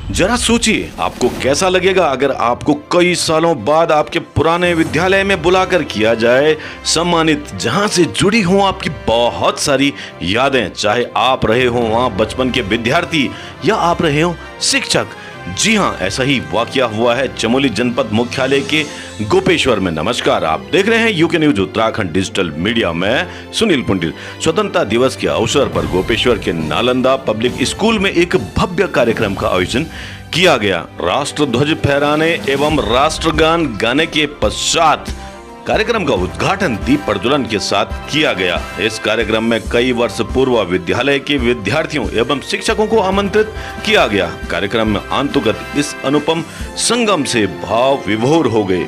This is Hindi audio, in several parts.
जरा सोचिए आपको कैसा लगेगा अगर आपको कई सालों बाद आपके पुराने विद्यालय में बुलाकर किया जाए सम्मानित, जहां से जुड़ी हो आपकी बहुत सारी यादें, चाहे आप रहे हो वहां बचपन के विद्यार्थी या आप रहे हो शिक्षक। जी हां, ऐसा ही वाकया हुआ है चमोली जनपद मुख्यालय के गोपेश्वर में। नमस्कार, आप देख रहे हैं UK news Uttarakhand digital media में सुनील पुंडिल। स्वतंत्रता दिवस के अवसर पर गोपेश्वर के नालंदा पब्लिक स्कूल में एक भव्य कार्यक्रम का आयोजन किया गया। राष्ट्र ध्वज फहराने एवं राष्ट्रगान गाने के पश्चात कार्यक्रम का उद्घाटन दीप प्रज्वलन के साथ किया गया। इस कार्यक्रम में कई वर्ष पूर्व विद्यालय के विद्यार्थियों एवं शिक्षकों को आमंत्रित किया गया। कार्यक्रम में अंतुगत इस अनुपम संगम से भाव विभोर हो गए।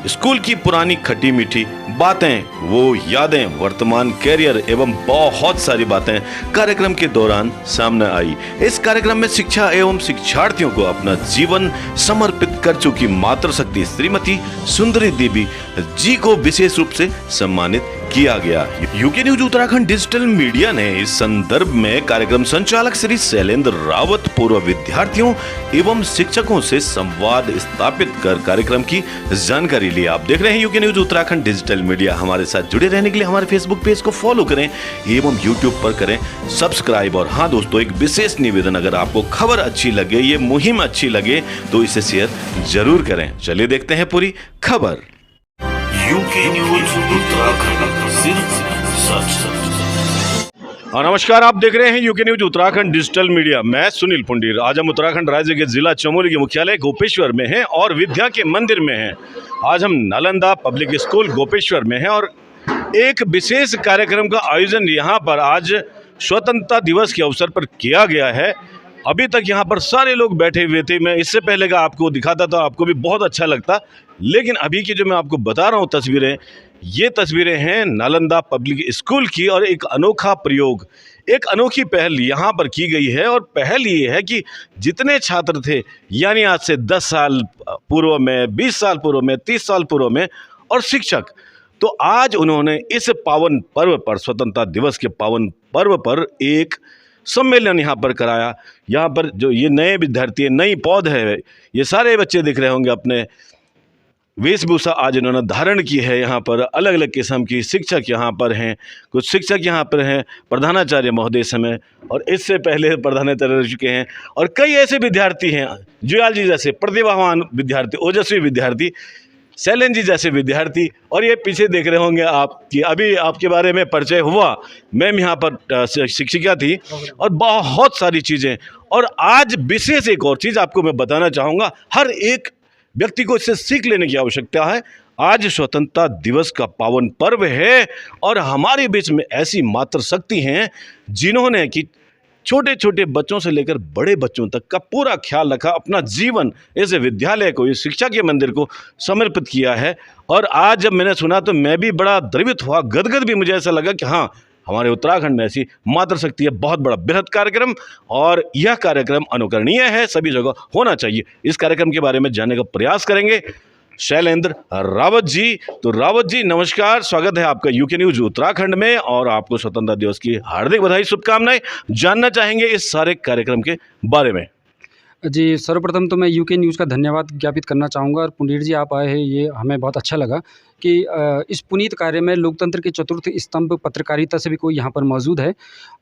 स्कूल की पुरानी खट्टी मीठी बातें, वो यादें, वर्तमान कैरियर एवं बहुत सारी बातें कार्यक्रम के दौरान सामने आई। इस कार्यक्रम में शिक्षा एवं शिक्षार्थियों को अपना जीवन समर्पित कर चुकी मातृशक्ति श्रीमती सुंदरी देवी जी को विशेष रूप से सम्मानित किया गया। UK news Uttarakhand digital media ने इस संदर्भ में कार्यक्रम संचालक श्री शैलेंद्र रावत, पूर्व विद्यार्थियों एवं शिक्षकों से संवाद स्थापित कर कार्यक्रम की जानकारी ली। आप देख रहे हैं UK news Uttarakhand digital media. हमारे साथ जुड़े रहने के लिए हमारे फेसबुक पेज को फॉलो करें एवं यूट्यूब पर करें सब्सक्राइब। और हाँ दोस्तों, एक विशेष निवेदन, अगर आपको खबर अच्छी लगे, ये मुहिम अच्छी लगे तो इसे शेयर जरूर करें। चलिए देखते हैं पूरी खबर। यूके न्यूज उत्तराखंड, सिर्फ सच। और नमस्कार, आप देख रहे हैं UK news Uttarakhand digital media. मैं सुनील पुंडीर। आज हम उत्तराखंड राज्य के जिला चमोली के मुख्यालय गोपेश्वर में हैं और विद्या के मंदिर में हैं। आज हम नालंदा पब्लिक स्कूल गोपेश्वर में हैं और एक विशेष कार्यक्रम का आयोजन यहाँ पर आज स्वतंत्रता दिवस के अवसर पर किया गया है। अभी तक यहाँ पर सारे लोग बैठे हुए थे। मैं इससे पहले का आपको दिखाता तो आपको भी बहुत अच्छा लगता, लेकिन अभी की जो मैं आपको बता रहा हूँ तस्वीरें, ये तस्वीरें हैं नालंदा पब्लिक स्कूल की। और एक अनोखा प्रयोग, एक अनोखी पहल यहाँ पर की गई है। और पहल ये है कि जितने छात्र थे, यानी आज से 10 साल पूर्व में, 20 साल पूर्व में, 30 साल पूर्व में, और शिक्षक, तो आज उन्होंने इस पावन पर्व पर, स्वतंत्रता दिवस के पावन पर्व पर एक सम्मेलन यहाँ पर कराया। यहाँ पर जो ये नए विद्यार्थी, नई पौध है, ये सारे बच्चे दिख रहे होंगे, अपने वेशभूषा आज इन्होंने धारण की है। यहाँ पर अलग अलग किस्म की शिक्षक यहाँ पर हैं, कुछ शिक्षक यहाँ पर हैं, प्रधानाचार्य महोदय समय, और इससे पहले प्रधानाचार्य रह चुके हैं। और कई ऐसे विद्यार्थी हैं, जुयाल जी जैसे प्रतिभावान विद्यार्थी, ओजस्वी विद्यार्थी, शैलेंद्र जी जैसे विद्यार्थी। और ये पीछे देख रहे होंगे आप कि अभी आपके बारे में परिचय हुआ, मैम यहाँ पर शिक्षिका थी, और बहुत सारी चीज़ें। और आज विशेष एक और चीज़ आपको मैं बताना चाहूँगा, हर एक व्यक्ति को इससे सीख लेने की आवश्यकता है। आज स्वतंत्रता दिवस का पावन पर्व है और हमारे बीच में ऐसी मातृशक्ति हैं जिन्होंने कि छोटे छोटे बच्चों से लेकर बड़े बच्चों तक का पूरा ख्याल रखा, अपना जीवन इस विद्यालय को, इस शिक्षा के मंदिर को समर्पित किया है। और आज जब मैंने सुना तो मैं भी बड़ा द्रवित हुआ, गदगद भी। मुझे ऐसा लगा कि हाँ, हमारे उत्तराखंड में ऐसी मातृशक्ति है। बहुत बड़ा बृहद कार्यक्रम, और यह कार्यक्रम अनुकरणीय है, सभी जगह होना चाहिए। इस कार्यक्रम के बारे में जानने का प्रयास करेंगे शैलेंद्र रावत जी। तो रावत जी नमस्कार, स्वागत है आपका यूके न्यूज उत्तराखंड में, और आपको स्वतंत्रता दिवस की हार्दिक बधाई, शुभकामनाएं। जानना चाहेंगे इस सारे कार्यक्रम के बारे में। जी, सर्वप्रथम तो मैं यूके न्यूज़ का धन्यवाद ज्ञापित करना चाहूँगा। और पुंडीर जी आप आए हैं, ये हमें बहुत अच्छा लगा कि इस पुनीत कार्य में लोकतंत्र के चतुर्थ स्तंभ पत्रकारिता से भी कोई यहाँ पर मौजूद है।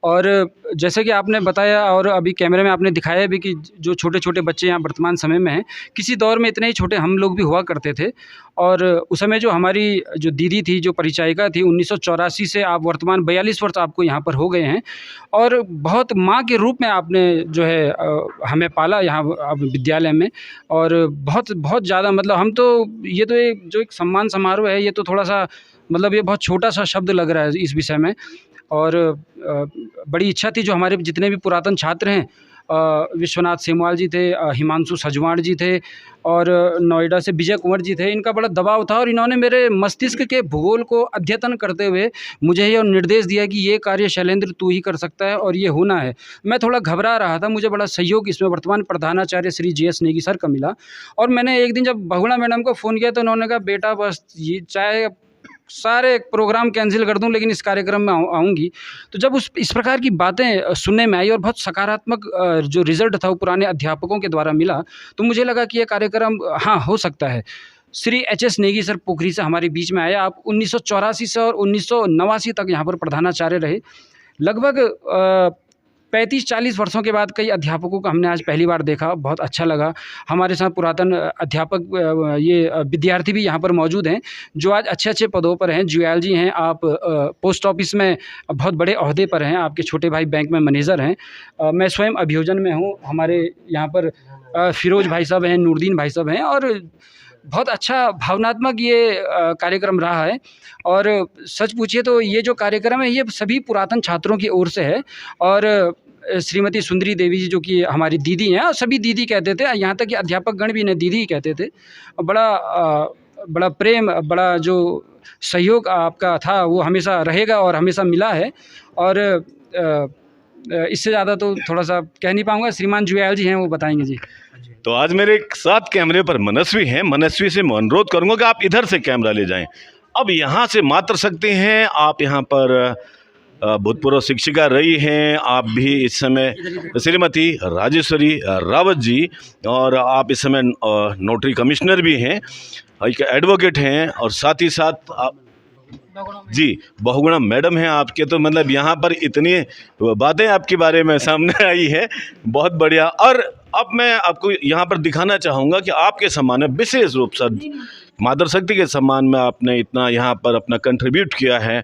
और जैसे कि आपने बताया और अभी कैमरे में आपने दिखाया भी कि जो छोटे छोटे बच्चे यहाँ वर्तमान समय में हैं, किसी दौर में इतने ही छोटे हम लोग भी हुआ करते थे। और उस समय जो हमारी जो दीदी थी, जो परिचायिका थी, 1984 से आप वर्तमान 42 वर्ष आपको यहाँ पर हो गए हैं। और बहुत माँ के रूप में आपने जो है हमें पाला यहाँ विद्यालय में। और बहुत बहुत ज़्यादा, मतलब हम तो ये तो एक जो एक सम्मान समारोह है, ये तो थोड़ा सा, मतलब ये बहुत छोटा सा शब्द लग रहा है इस विषय में। और बड़ी इच्छा थी, जो हमारे जितने भी पुरातन छात्र हैं, विश्वनाथ सेमवाल जी थे, हिमांशु सजवाण जी थे, और नोएडा से विजय कुंवर जी थे। इनका बड़ा दबाव था और इन्होंने मेरे मस्तिष्क के भूगोल को अद्यतन करते हुए मुझे ये निर्देश दिया कि ये कार्य शैलेंद्र तू ही कर सकता है और ये होना है। मैं थोड़ा घबरा रहा था, मुझे बड़ा सहयोग इसमें वर्तमान प्रधानाचार्य श्री JS नेगी सर का मिला। और मैंने एक दिन जब बहुगुणा मैडम को फ़ोन किया तो उन्होंने कहा, बेटा बस ये चाहे सारे प्रोग्राम कैंसिल कर दूं लेकिन इस कार्यक्रम में आऊँगी। तो जब इस प्रकार की बातें सुनने में आई और बहुत सकारात्मक जो रिज़ल्ट था वो पुराने अध्यापकों के द्वारा मिला, तो मुझे लगा कि ये कार्यक्रम हाँ, हो सकता है। श्री एच.एस. नेगी सर पोखरी से हमारे बीच में आए। आप 1984 से और 1989 तक यहाँ पर प्रधानाचार्य रहे। लगभग 35-40 वर्षों के बाद कई अध्यापकों को हमने आज पहली बार देखा, बहुत अच्छा लगा। हमारे साथ पुरातन अध्यापक ये विद्यार्थी भी यहाँ पर मौजूद हैं जो आज अच्छे-अच्छे पदों पर हैं। जुएल जी हैं, आप पोस्ट ऑफिस में बहुत बड़े ओहदे पर हैं, आपके छोटे भाई बैंक में मैनेजर हैं। मैं स्वयं अभियोजन में हूँ। हमारे यहाँ पर फिरोज भाई साहब हैं, नूरदीन भाई साहब हैं और बहुत अच्छा भावनात्मक ये कार्यक्रम रहा है। और सच पूछिए तो ये जो कार्यक्रम है ये सभी पुरातन छात्रों की ओर से है और श्रीमती सुंदरी देवी जी जो कि हमारी दीदी हैं और सभी दीदी कहते थे, यहाँ तक कि अध्यापक गण भी इन्हें दीदी ही कहते थे। बड़ा प्रेम, बड़ा जो सहयोग आपका था वो हमेशा रहेगा और हमेशा मिला है। और इससे ज़्यादा तो थोड़ा सा कह नहीं पाऊँगा। श्रीमान जुएल जी हैं, वो बताएंगे जी। तो आज मेरे साथ कैमरे पर मनस्वी हैं। मनस्वी से मैं अनुरोध करूंगा कि आप इधर से कैमरा ले जाएं। अब यहाँ से मातृशक्ति हैं, आप यहाँ पर भूतपूर्व शिक्षिका रही हैं, आप भी इस समय श्रीमती राजेश्वरी रावत जी, और आप इस समय नोटरी कमिश्नर भी हैं, एक एडवोकेट हैं, और साथ ही साथ आप जी बहुगुणा मैडम हैं आपके। तो मतलब यहाँ पर इतनी बातें आपके बारे में सामने आई है, बहुत बढ़िया। और अब मैं आपको यहाँ पर दिखाना चाहूँगा कि आपके सम्मान में विशेष रूप से मातृशक्ति के सम्मान में आपने इतना यहाँ पर अपना कंट्रीब्यूट किया है।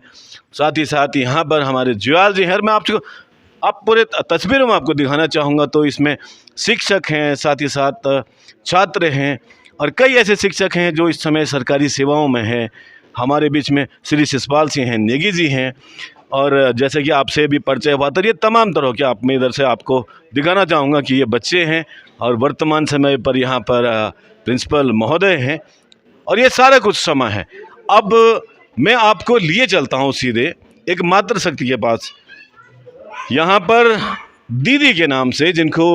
साथ ही साथ यहाँ पर हमारे जुएल जी हैं। मैं आप पूरे तस्वीरों में आपको दिखाना चाहूँगा। तो इसमें शिक्षक हैं, साथ ही साथ छात्र हैं और कई ऐसे शिक्षक हैं जो इस समय सरकारी सेवाओं में हैं। हमारे बीच में श्री शिषपाल सिंह हैं, नेगी जी हैं, और जैसे कि आपसे भी परिचय हुआ था, ये तमाम तरह के मैं इधर से आपको दिखाना चाहूँगा कि ये बच्चे हैं और वर्तमान समय पर यहाँ पर प्रिंसिपल महोदय हैं और ये सारा कुछ समय है। अब मैं आपको लिए चलता हूँ सीधे एक मातृशक्ति के पास। यहाँ पर दीदी के नाम से जिनको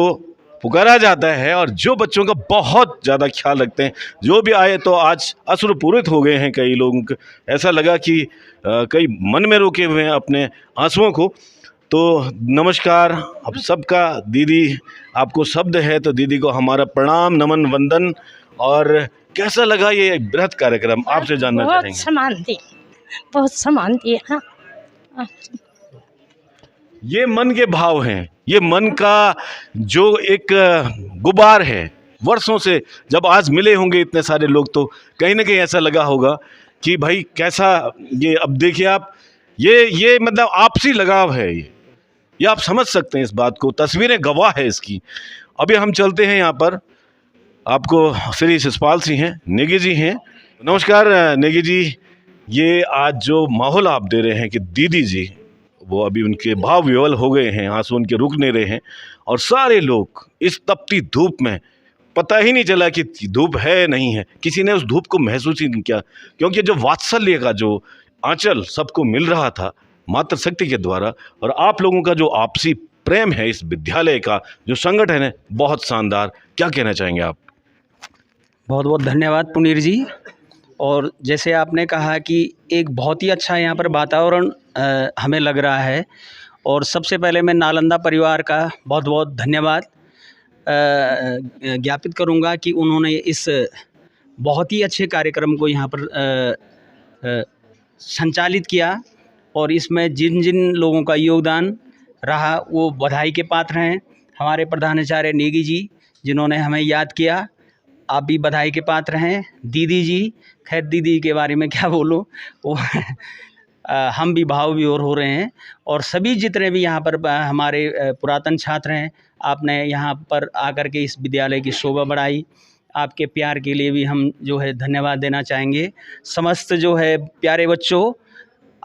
पुकारा जाता है और जो बच्चों का बहुत ज़्यादा ख्याल रखते हैं, जो भी आए तो आज अश्रुपूरित हो गए हैं कई लोगों को। ऐसा लगा कि कई मन में रोके हुए हैं अपने आंसुओं को। तो नमस्कार अब सबका। दीदी आपको शब्द है तो दीदी को हमारा प्रणाम, नमन, वंदन। और कैसा लगा ये बृहद कार्यक्रम, आपसे जानना चाहेंगे। बहुत सम्मान दिया। ये मन के भाव हैं, ये मन का जो एक गुबार है वर्षों से। जब आज मिले होंगे इतने सारे लोग तो कहीं ना कहीं ऐसा लगा होगा कि भाई कैसा ये। अब देखिए आप, ये मतलब आपसी लगाव है, ये आप समझ सकते हैं इस बात को। तस्वीरें गवाह है इसकी। अभी हम चलते हैं यहाँ पर, आपको श्री शिषपाल सिंह हैं, नेगी जी हैं। नमस्कार नेगी जी, ये आज जो माहौल आप दे रहे हैं कि दीदी जी वो अभी उनके भाव विवल हो गए हैं, आंसू उनके रुक नहीं रहे हैं, और सारे लोग इस तपती धूप में, पता ही नहीं चला कि धूप है नहीं है, किसी ने उस धूप को महसूस ही नहीं किया, क्योंकि जो वात्सल्य का जो आंचल सबको मिल रहा था मातृशक्ति के द्वारा, और आप लोगों का जो आपसी प्रेम है, इस विद्यालय का जो संगठन है, बहुत शानदार। क्या कहना चाहेंगे आप? बहुत बहुत धन्यवाद पुनीर जी। और जैसे आपने कहा कि एक बहुत ही अच्छा यहाँ पर वातावरण हमें लग रहा है, और सबसे पहले मैं नालंदा परिवार का बहुत बहुत धन्यवाद ज्ञापित करूँगा कि उन्होंने इस बहुत ही अच्छे कार्यक्रम को यहाँ पर संचालित किया, और इसमें जिन जिन लोगों का योगदान रहा वो बधाई के पात्र हैं। हमारे प्रधानाचार्य नेगी जी जिन्होंने हमें याद किया, आप भी बधाई के पात्र हैं। दीदी जी, खैर दीदी के बारे में क्या बोलूं, वो हम भी भाव विभोर हो रहे हैं। और सभी जितने भी यहाँ पर हमारे पुरातन छात्र हैं, आपने यहाँ पर आकर के इस विद्यालय की शोभा बढ़ाई, आपके प्यार के लिए भी हम जो है धन्यवाद देना चाहेंगे। समस्त जो है प्यारे बच्चों,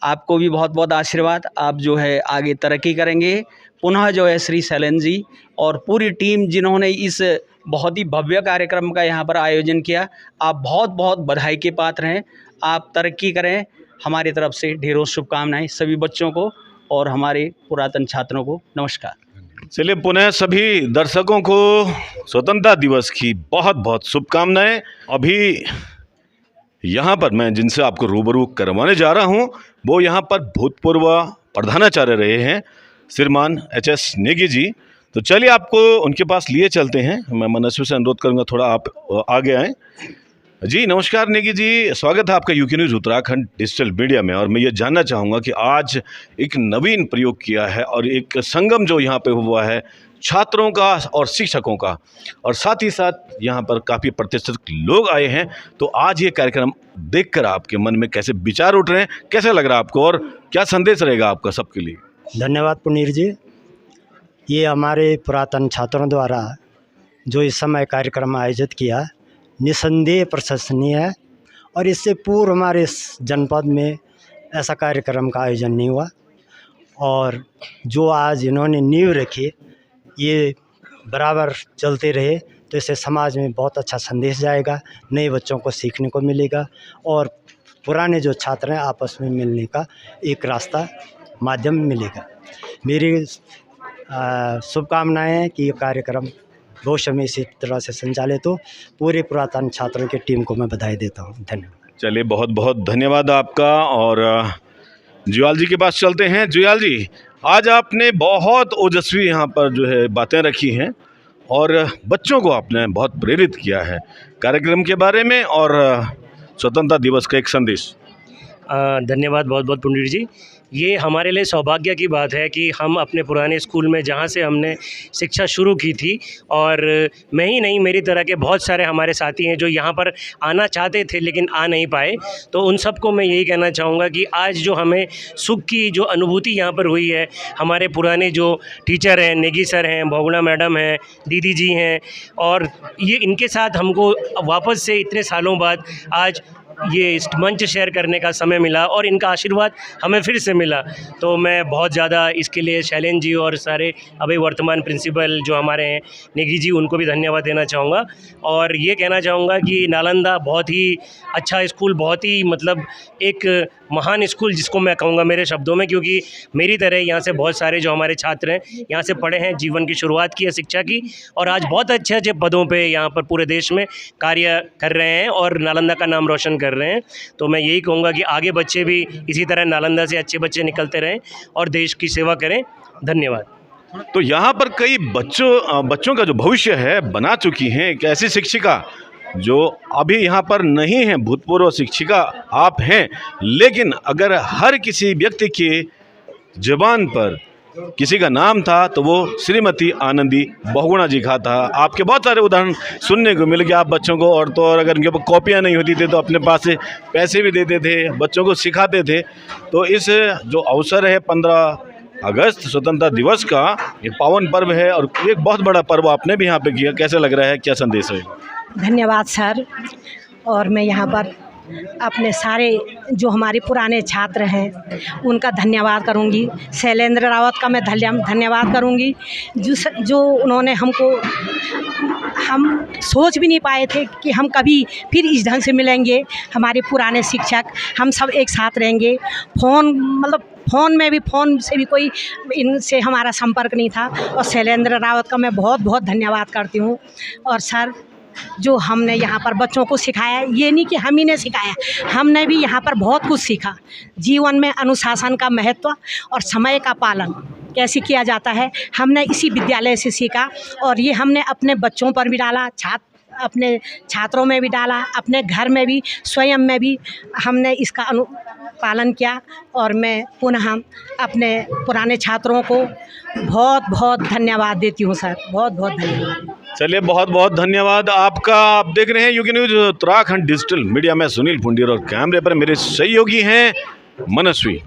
आपको भी बहुत बहुत आशीर्वाद। आप जो है आगे तरक्की करेंगे। पुनः जो है श्री शैलेंद्र जी और पूरी टीम जिन्होंने इस बहुत ही भव्य कार्यक्रम का यहाँ पर आयोजन किया, आप बहुत बहुत बधाई के पात्र हैं। आप तरक्की करें। हमारी तरफ से ढेरों शुभकामनाएं सभी बच्चों को और हमारे पुरातन छात्रों को। नमस्कार। चलिए, पुनः सभी दर्शकों को स्वतंत्रता दिवस की बहुत बहुत शुभकामनाएं। अभी यहाँ पर मैं जिनसे आपको रूबरू करवाने जा रहा हूँ वो यहाँ पर भूतपूर्व प्रधानाचार्य रहे हैं श्रीमान एच.एस. नेगी जी। तो चलिए आपको उनके पास लिए चलते हैं। मैं मनस्वी से अनुरोध करूँगा थोड़ा आप आगे आएँ। जी नमस्कार नेगी जी, स्वागत है आपका UK news Uttarakhand digital media में। और मैं ये जानना चाहूँगा कि आज एक नवीन प्रयोग किया है और एक संगम जो यहाँ पे हुआ है छात्रों का और शिक्षकों का, और साथ ही साथ यहाँ पर काफ़ी प्रतिष्ठित लोग आए हैं। तो आज ये कार्यक्रम देखकर आपके मन में कैसे विचार उठ रहे हैं, कैसा लग रहा है आपको और क्या संदेश रहेगा आपका सबके लिए? धन्यवाद पुनीर जी। ये हमारे पुरातन छात्रों द्वारा जो इस समय कार्यक्रम आयोजित किया निसंदेह प्रशंसनीय है, और इससे पूर्व हमारे इस जनपद में ऐसा कार्यक्रम का आयोजन नहीं हुआ। और जो आज इन्होंने नींव रखी ये बराबर चलते रहे तो इससे समाज में बहुत अच्छा संदेश जाएगा, नए बच्चों को सीखने को मिलेगा और पुराने जो छात्र हैं आपस में मिलने का एक रास्ता माध्यम मिलेगा। मेरी शुभकामनाएं हैं कि ये कार्यक्रम भविष्य में इसी तरह से संचालित हो। पूरे पुरातन छात्रों की टीम को मैं बधाई देता हूँ। धन्यवाद। चलिए बहुत बहुत धन्यवाद आपका। और जुयाल जी के पास चलते हैं। जुयाल जी, आज आपने बहुत ओजस्वी यहाँ पर जो है बातें रखी हैं और बच्चों को आपने बहुत प्रेरित किया है कार्यक्रम के बारे में और स्वतंत्रता दिवस का एक संदेश। धन्यवाद बहुत बहुत पुनीर जी। ये हमारे लिए सौभाग्य की बात है कि हम अपने पुराने स्कूल में जहाँ से हमने शिक्षा शुरू की थी, और मैं ही नहीं मेरी तरह के बहुत सारे हमारे साथी हैं जो यहाँ पर आना चाहते थे लेकिन आ नहीं पाए, तो उन सबको मैं यही कहना चाहूँगा कि आज जो हमें सुख की जो अनुभूति यहाँ पर हुई है, हमारे पुराने जो टीचर हैं, नेगी सर हैं, बहुगुणा मैडम हैं, दीदी जी हैं, और ये इनके साथ हमको वापस से इतने सालों बाद आज ये इस मंच शेयर करने का समय मिला और इनका आशीर्वाद हमें फिर से मिला। तो मैं बहुत ज़्यादा इसके लिए शैलेंद्र जी और सारे अभी वर्तमान प्रिंसिपल जो हमारे हैं नेगी जी, उनको भी धन्यवाद देना चाहूँगा। और ये कहना चाहूँगा कि नालंदा बहुत ही अच्छा स्कूल, बहुत ही मतलब एक महान स्कूल जिसको मैं कहूँगा मेरे शब्दों में, क्योंकि मेरी तरह यहाँ से बहुत सारे जो हमारे छात्र हैं यहाँ से पढ़े हैं, जीवन की शुरुआत की है शिक्षा की, और आज बहुत अच्छे अच्छे पदों पे यहाँ पर पूरे देश में कार्य कर रहे हैं और नालंदा का नाम रोशन कर रहे हैं। तो मैं यही कहूँगा कि आगे बच्चे भी इसी तरह नालंदा से अच्छे बच्चे निकलते रहें और देश की सेवा करें। धन्यवाद। तो यहाँ पर कई बच्चों का जो भविष्य है बना चुकी हैं एक ऐसी शिक्षिका जो अभी यहाँ पर नहीं है, भूतपूर्व शिक्षिका आप हैं, लेकिन अगर हर किसी व्यक्ति के ज़बान पर किसी का नाम था तो वो श्रीमती आनंदी बहुगुणा जी का था। आपके बहुत सारे उदाहरण सुनने को मिल गए। आप बच्चों को और तो और अगर उनके ऊपर कॉपियाँ नहीं होती थी तो अपने पास से पैसे भी देते थे, बच्चों को सिखाते थे। तो इस जो अवसर है 15 अगस्त स्वतंत्रता दिवस का, एक पावन पर्व है और एक बहुत बड़ा पर्व आपने भी यहाँ पे किया। कैसा लग रहा है, क्या संदेश है? धन्यवाद सर। और मैं यहाँ पर अपने सारे जो हमारे पुराने छात्र हैं उनका धन्यवाद करूँगी। शैलेंद्र रावत का मैं धन्यवाद करूँगी जो उन्होंने हमको, हम सोच भी नहीं पाए थे कि हम कभी फिर इस ढंग से मिलेंगे। हमारे पुराने शिक्षक, हम सब एक साथ रहेंगे। फ़ोन से भी कोई इनसे हमारा संपर्क नहीं था, और शैलेंद्र रावत का मैं बहुत बहुत धन्यवाद करती हूँ। और सर जो हमने यहाँ पर बच्चों को सिखाया, ये नहीं कि हम ही ने सिखाया, हमने भी यहाँ पर बहुत कुछ सीखा। जीवन में अनुशासन का महत्व और समय का पालन कैसे किया जाता है, हमने इसी विद्यालय से सीखा। और ये हमने अपने बच्चों पर भी डाला, अपने छात्रों में भी डाला, अपने घर में भी, स्वयं में भी हमने इसका पालन किया। और मैं पुनः अपने पुराने छात्रों को बहुत बहुत धन्यवाद देती हूँ सर, बहुत बहुत धन्यवाद। चलिए बहुत बहुत धन्यवाद आपका। आप देख रहे हैं UK news Uttarakhand digital media में सुनील पुंडीर और कैमरे पर मेरे सहयोगी हैं मनस्वी।